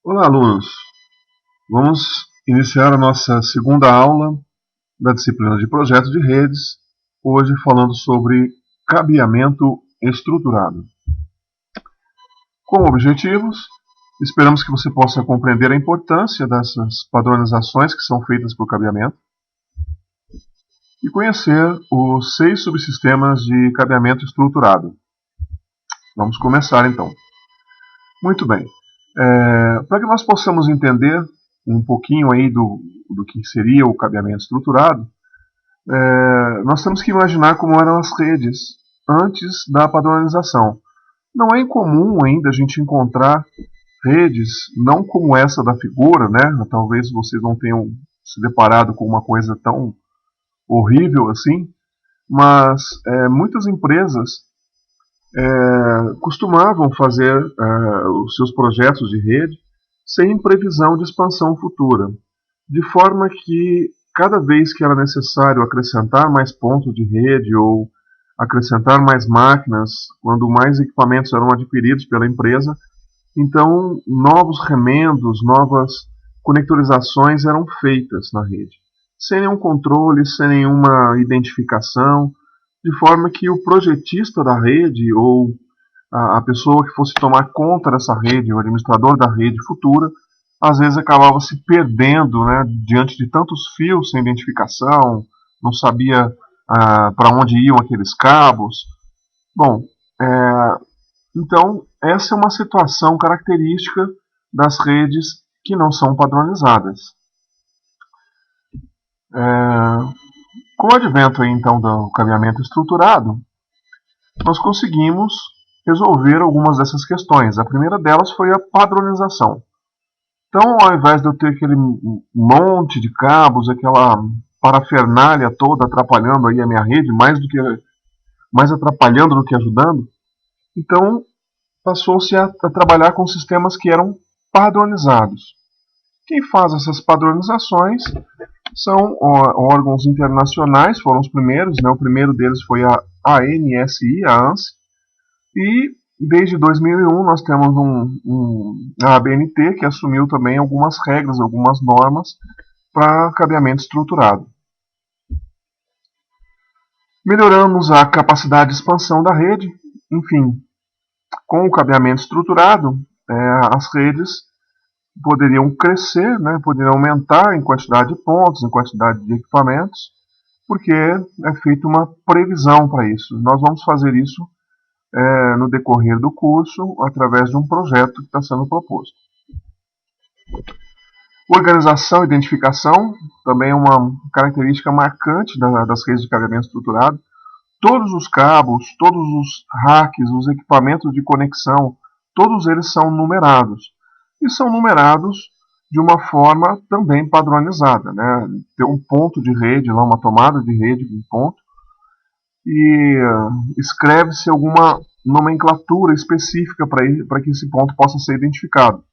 Olá, alunos! Vamos iniciar a nossa segunda aula da disciplina de projetos de redes, hoje falando sobre cabeamento estruturado. Como objetivos, esperamos que você possa compreender a importância dessas padronizações que são feitas por cabeamento e conhecer os 6 subsistemas de cabeamento estruturado. Vamos começar então. Muito bem. Para que nós possamos entender um pouquinho aí do que seria o cabeamento estruturado, nós temos que imaginar como eram as redes antes da padronização. Não é incomum ainda a gente encontrar redes não como essa da figura, né? Talvez vocês não tenham se deparado com uma coisa tão horrível assim, mas muitas empresas costumavam fazer os seus projetos de rede sem previsão de expansão futura, de forma que cada vez que era necessário acrescentar mais pontos de rede ou acrescentar mais máquinas, quando mais equipamentos eram adquiridos pela empresa, então novos remendos, novas conectorizações eram feitas na rede, sem nenhum controle, sem nenhuma identificação, de forma que o projetista da rede ou a pessoa que fosse tomar conta dessa rede, o administrador da rede futura, às vezes acabava se perdendo, né, diante de tantos fios sem identificação, não sabia para onde iam aqueles cabos. Bom, então essa é uma situação característica das redes que não são padronizadas. Com o advento aí, então do cabeamento estruturado, nós conseguimos resolver algumas dessas questões. A primeira delas foi a padronização. Então, ao invés de eu ter aquele monte de cabos, aquela parafernália toda atrapalhando aí a minha rede, mais atrapalhando do que ajudando, então passou-se a trabalhar com sistemas que eram padronizados. Quem faz essas padronizações são órgãos internacionais, foram os primeiros, né? O primeiro deles foi a ANSI, a ANSI, e desde 2001 nós temos a ABNT, que assumiu também algumas regras, algumas normas para cabeamento estruturado. Melhoramos a capacidade de expansão da rede, enfim, com o cabeamento estruturado, as redes poderiam crescer, né, poderiam aumentar em quantidade de pontos, em quantidade de equipamentos, porque é feita uma previsão para isso. Nós vamos fazer isso no decorrer do curso, através de um projeto que está sendo proposto. Organização e identificação também é uma característica marcante das redes de cabeamento estruturado. Todos os cabos, todos os racks, os equipamentos de conexão, todos eles são numerados. E são numerados de uma forma também padronizada, né? Tem um ponto de rede, lá, uma tomada de rede, um ponto, e escreve-se alguma nomenclatura específica para que esse ponto possa ser identificado.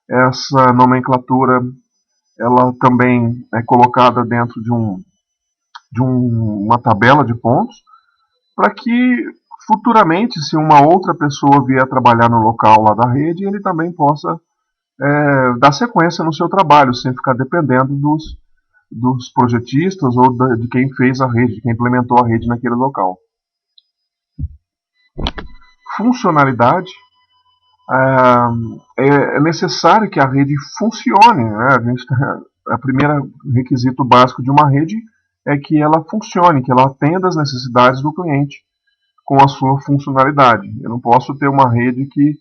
Essa nomenclatura ela também é colocada dentro de uma tabela de pontos, para que futuramente, se uma outra pessoa vier trabalhar no local lá da rede, ele também possa dar sequência no seu trabalho, sem ficar dependendo dos projetistas ou de quem fez a rede, de quem implementou a rede naquele local. Funcionalidade. É necessário que a rede funcione, né? O primeiro requisito básico de uma rede é que ela funcione, que ela atenda às necessidades do cliente com a sua funcionalidade. Eu não posso ter uma rede que,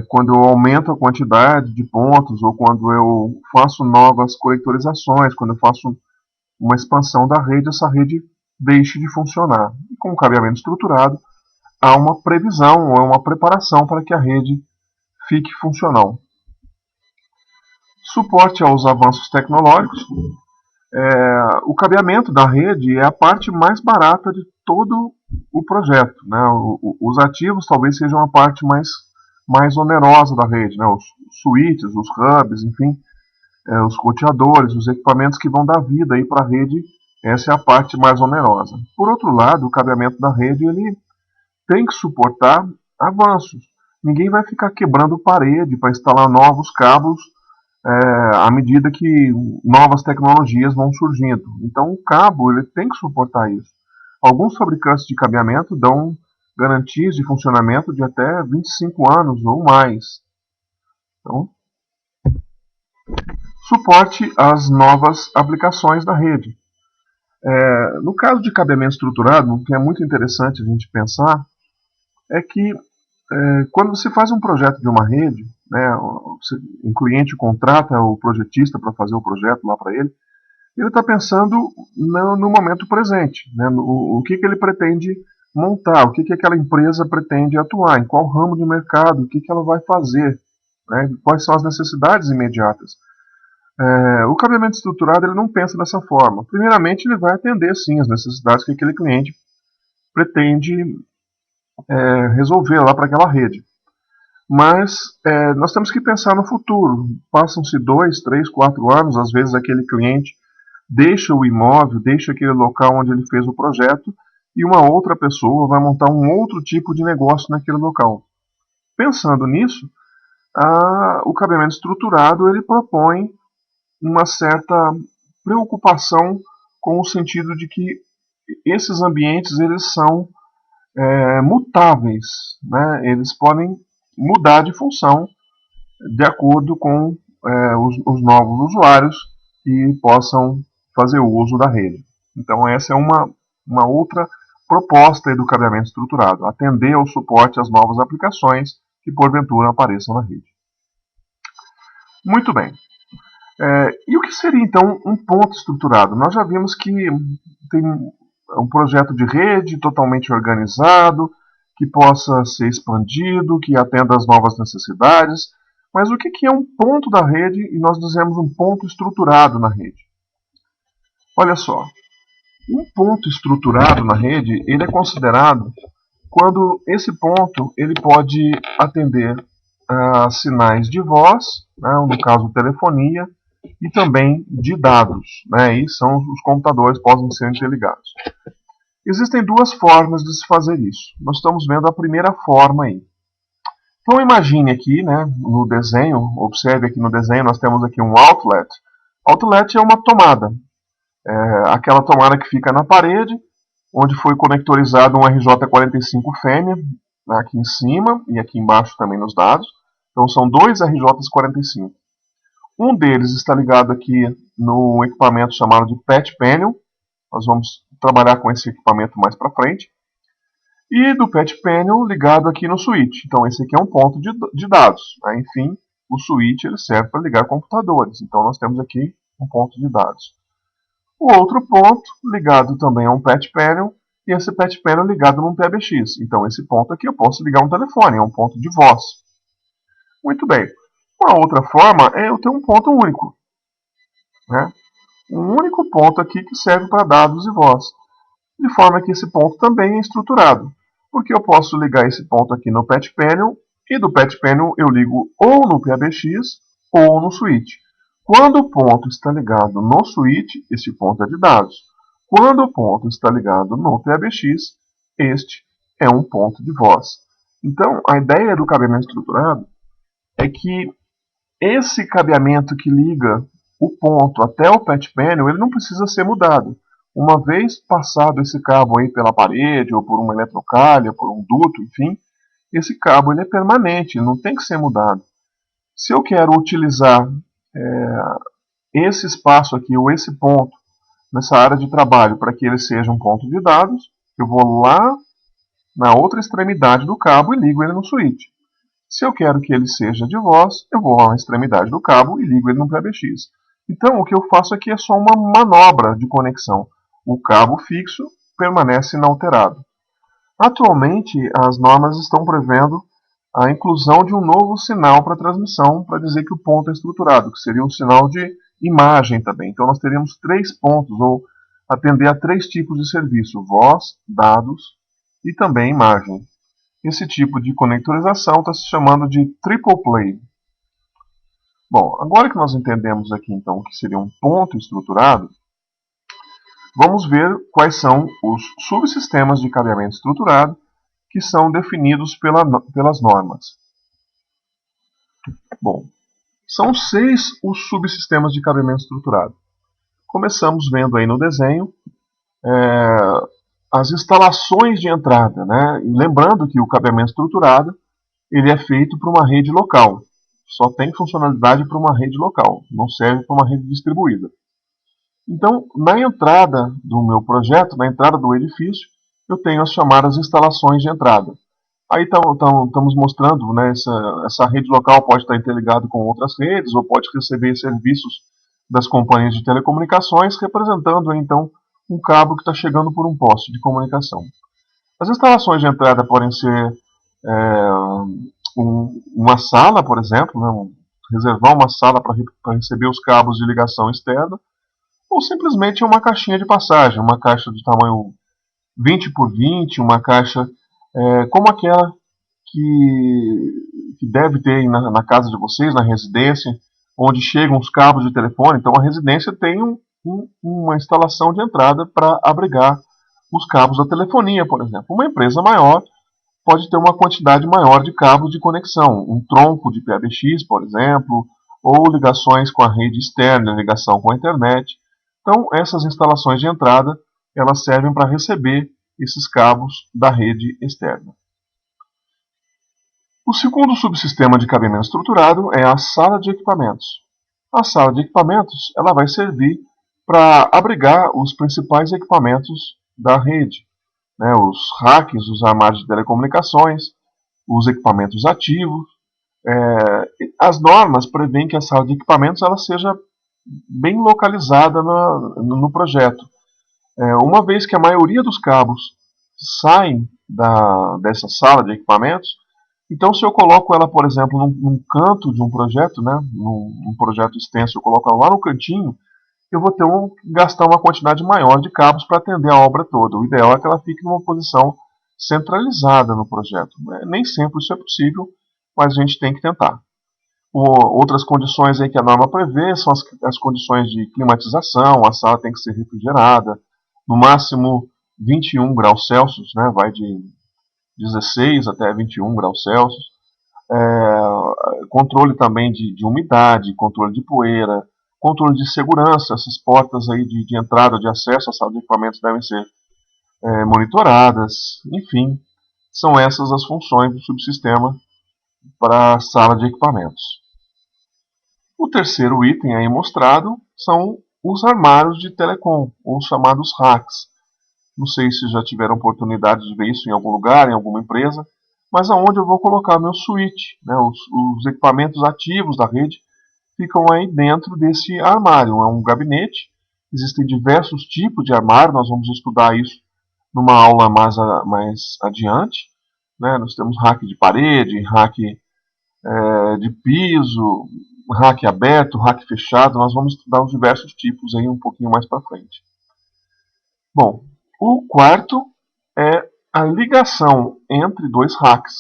quando eu aumento a quantidade de pontos, ou quando eu faço novas conectorizações, quando eu faço uma expansão da rede, essa rede deixe de funcionar. E com o cabeamento estruturado, há uma previsão ou uma preparação para que a rede fique funcional. Suporte aos avanços tecnológicos. O cabeamento da rede é a parte mais barata de todo o projeto, né? Os ativos talvez sejam a parte mais onerosa da rede, né? Os switches, os hubs, enfim, os roteadores, os equipamentos que vão dar vida para a rede, essa é a parte mais onerosa. Por outro lado, o cabeamento da rede ele tem que suportar avanços. ninguém vai ficar quebrando parede para instalar novos cabos à medida que novas tecnologias vão surgindo. Então o cabo ele tem que suportar isso. Alguns fabricantes de cabeamento dão garantias de funcionamento de até 25 anos ou mais. Então, suporte às novas aplicações da rede. No caso de cabeamento estruturado, o que é muito interessante a gente pensar é que quando você faz um projeto de uma rede, né, um cliente contrata o projetista para fazer o projeto lá para ele está pensando no momento presente, né, o que ele pretende montar, o que aquela empresa pretende atuar, em qual ramo de mercado, o que ela vai fazer, né, quais são as necessidades imediatas. O cabeamento estruturado ele não pensa dessa forma. Primeiramente, ele vai atender sim as necessidades que aquele cliente pretende resolver lá para aquela rede. Mas nós temos que pensar no futuro. Passam-se 2, 3, 4 anos, às vezes aquele cliente deixa o imóvel, deixa aquele local onde ele fez o projeto e uma outra pessoa vai montar um outro tipo de negócio naquele local. Pensando nisso, o cabeamento estruturado ele propõe uma certa preocupação com o sentido de que esses ambientes eles são mutáveis, né? Eles podem mudar de função de acordo com os novos usuários que possam fazer o uso da rede. Então essa é uma outra proposta do cabeamento estruturado, atender ao suporte às novas aplicações que porventura apareçam na rede. Muito bem. E o que seria então um ponto estruturado? Nós já vimos que tem um projeto de rede totalmente organizado, que possa ser expandido, que atenda às novas necessidades. Mas o que é um ponto da rede e nós dizemos um ponto estruturado na rede? Olha só, um ponto estruturado na rede ele é considerado quando esse ponto ele pode atender a sinais de voz, né, no caso telefonia, e também de dados, né, e são os computadores podem ser interligados. Existem duas formas de se fazer isso. Nós estamos vendo a primeira forma aí. Então imagine aqui, né, no desenho, observe aqui no desenho, nós temos aqui um outlet. Outlet é uma tomada, aquela tomada que fica na parede, onde foi conectorizado um RJ45 fêmea, aqui em cima e aqui embaixo também nos dados. Então são dois RJ45. Um deles está ligado aqui no equipamento chamado de patch panel. Nós vamos trabalhar com esse equipamento mais para frente. E do patch panel ligado aqui no switch. Então esse aqui é um ponto de dados. Né? Enfim, o switch ele serve para ligar computadores. Então nós temos aqui um ponto de dados. O outro ponto ligado também a um patch panel. E esse patch panel ligado num PBX. Então esse ponto aqui eu posso ligar um telefone, é um ponto de voz. Muito bem. Uma outra forma é eu ter um ponto único. Né? Um único ponto aqui que serve para dados e voz. De forma que esse ponto também é estruturado. Porque eu posso ligar esse ponto aqui no patch panel, e do patch panel eu ligo ou no PBX ou no switch. Quando o ponto está ligado no switch, esse ponto é de dados. Quando o ponto está ligado no PBX, este é um ponto de voz. Então, a ideia do cabeamento estruturado é que esse cabeamento que liga o ponto até o patch panel, ele não precisa ser mudado. Uma vez passado esse cabo aí pela parede, ou por uma eletrocalha, por um duto, enfim, esse cabo ele é permanente, ele não tem que ser mudado. Se eu quero utilizar esse espaço aqui, ou esse ponto, nessa área de trabalho, para que ele seja um ponto de dados, eu vou lá na outra extremidade do cabo e ligo ele no switch. Se eu quero que ele seja de voz, eu vou lá na extremidade do cabo e ligo ele no PBX. Então, o que eu faço aqui é só uma manobra de conexão. O cabo fixo permanece inalterado. Atualmente, as normas estão prevendo a inclusão de um novo sinal para transmissão, para dizer que o ponto é estruturado, que seria um sinal de imagem também. Então, nós teríamos 3 pontos, ou atender a 3 tipos de serviço: voz, dados e também imagem. Esse tipo de conectorização está se chamando de triple play. Bom, agora que nós entendemos aqui então o que seria um ponto estruturado, vamos ver quais são os subsistemas de cabeamento estruturado que são definidos pelas normas. Bom, são 6 os subsistemas de cabeamento estruturado. Começamos vendo aí no desenho as instalações de entrada, né? E lembrando que o cabeamento estruturado ele é feito para uma rede local. Só tem funcionalidade para uma rede local, não serve para uma rede distribuída. Então, na entrada do meu projeto, na entrada do edifício, eu tenho as chamadas instalações de entrada. Aí estamos mostrando, né, essa rede local pode estar interligada com outras redes, ou pode receber serviços das companhias de telecomunicações, representando então um cabo que está chegando por um poste de comunicação. As instalações de entrada podem ser uma sala, por exemplo, né, reservar uma sala para receber os cabos de ligação externa, ou simplesmente uma caixinha de passagem, uma caixa de tamanho 20 por 20, uma caixa como aquela que deve ter na casa de vocês, na residência, onde chegam os cabos de telefone. Então a residência tem uma instalação de entrada para abrigar os cabos da telefonia, por exemplo. Uma empresa maior pode ter uma quantidade maior de cabos de conexão, um tronco de PBX, por exemplo, ou ligações com a rede externa, ligação com a internet. Então essas instalações de entrada, elas servem para receber esses cabos da rede externa. O segundo subsistema de cabeamento estruturado é a sala de equipamentos. A sala de equipamentos ela vai servir para abrigar os principais equipamentos da rede, né, os racks, os armários de telecomunicações, os equipamentos ativos. As normas prevêem que a sala de equipamentos ela seja bem localizada no projeto. Uma vez que a maioria dos cabos saem dessa sala de equipamentos, então se eu coloco ela, por exemplo, num canto de um projeto, né, num projeto extenso, eu coloco ela lá no cantinho, eu vou ter gastar uma quantidade maior de cabos para atender a obra toda. O ideal é que ela fique numa posição centralizada no projeto. Nem sempre isso é possível, mas a gente tem que tentar. Outras condições aí que a norma prevê são as condições de climatização. A sala tem que ser refrigerada, no máximo 21 graus Celsius, né, vai de 16 até 21 graus Celsius. Controle também de umidade, controle de poeira, controle de segurança. Essas portas aí de entrada, de acesso à sala de equipamentos devem ser monitoradas. Enfim, são essas as funções do subsistema para a sala de equipamentos. O terceiro item aí mostrado são os armários de telecom, ou chamados racks. Não sei se já tiveram oportunidade de ver isso em algum lugar, em alguma empresa, mas aonde eu vou colocar meu switch, né, os equipamentos ativos da rede ficam aí dentro desse armário. É um gabinete, existem diversos tipos de armário, nós vamos estudar isso numa aula mais adiante. Né? Nós temos rack de parede, rack de piso, rack aberto, rack fechado, nós vamos estudar os diversos tipos aí um pouquinho mais para frente. Bom, o quarto é a ligação entre dois racks.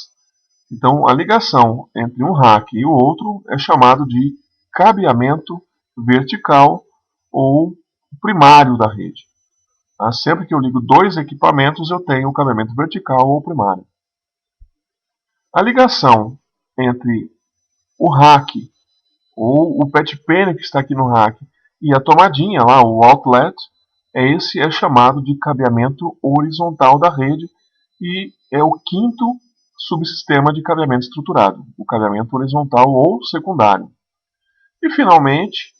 Então, a ligação entre um rack e o outro é chamado de cabeamento vertical ou primário da rede. Sempre que eu ligo dois equipamentos, eu tenho o cabeamento vertical ou primário. A ligação entre o rack ou o pet pen que está aqui no rack e a tomadinha lá, o outlet, esse é chamado de cabeamento horizontal da rede e é o quinto subsistema de cabeamento estruturado, o cabeamento horizontal ou secundário. E finalmente,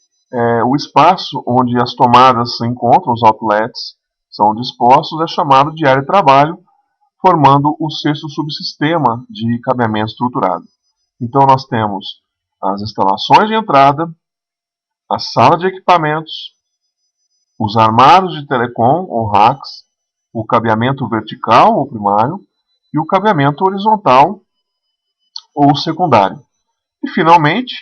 o espaço onde as tomadas se encontram, os outlets, são dispostos, é chamado de área de trabalho, formando o sexto subsistema de cabeamento estruturado. Então nós temos as instalações de entrada, a sala de equipamentos, os armários de telecom ou racks, o cabeamento vertical ou primário e o cabeamento horizontal ou secundário. E finalmente,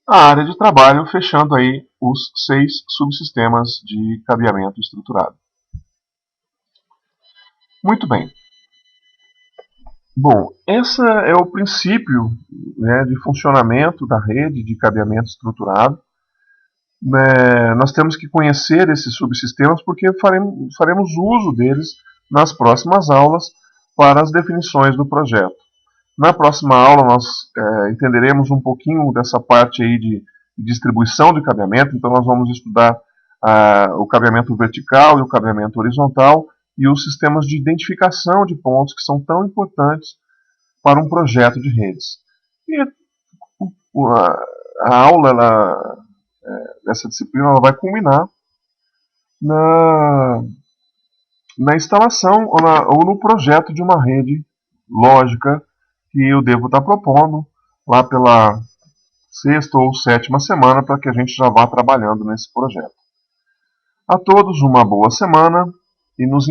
a área de trabalho, fechando aí os 6 subsistemas de cabeamento estruturado. Muito bem. Bom, esse é o princípio, né, de funcionamento da rede de cabeamento estruturado. Nós temos que conhecer esses subsistemas porque faremos uso deles nas próximas aulas para as definições do projeto. Na próxima aula nós entenderemos um pouquinho dessa parte aí de distribuição de cabeamento, então nós vamos estudar o cabeamento vertical e o cabeamento horizontal e os sistemas de identificação de pontos que são tão importantes para um projeto de redes. E a aula dessa disciplina ela vai culminar na instalação ou no projeto de uma rede lógica que eu devo estar propondo lá pela 6ª ou 7ª semana para que a gente já vá trabalhando nesse projeto. A todos uma boa semana e nos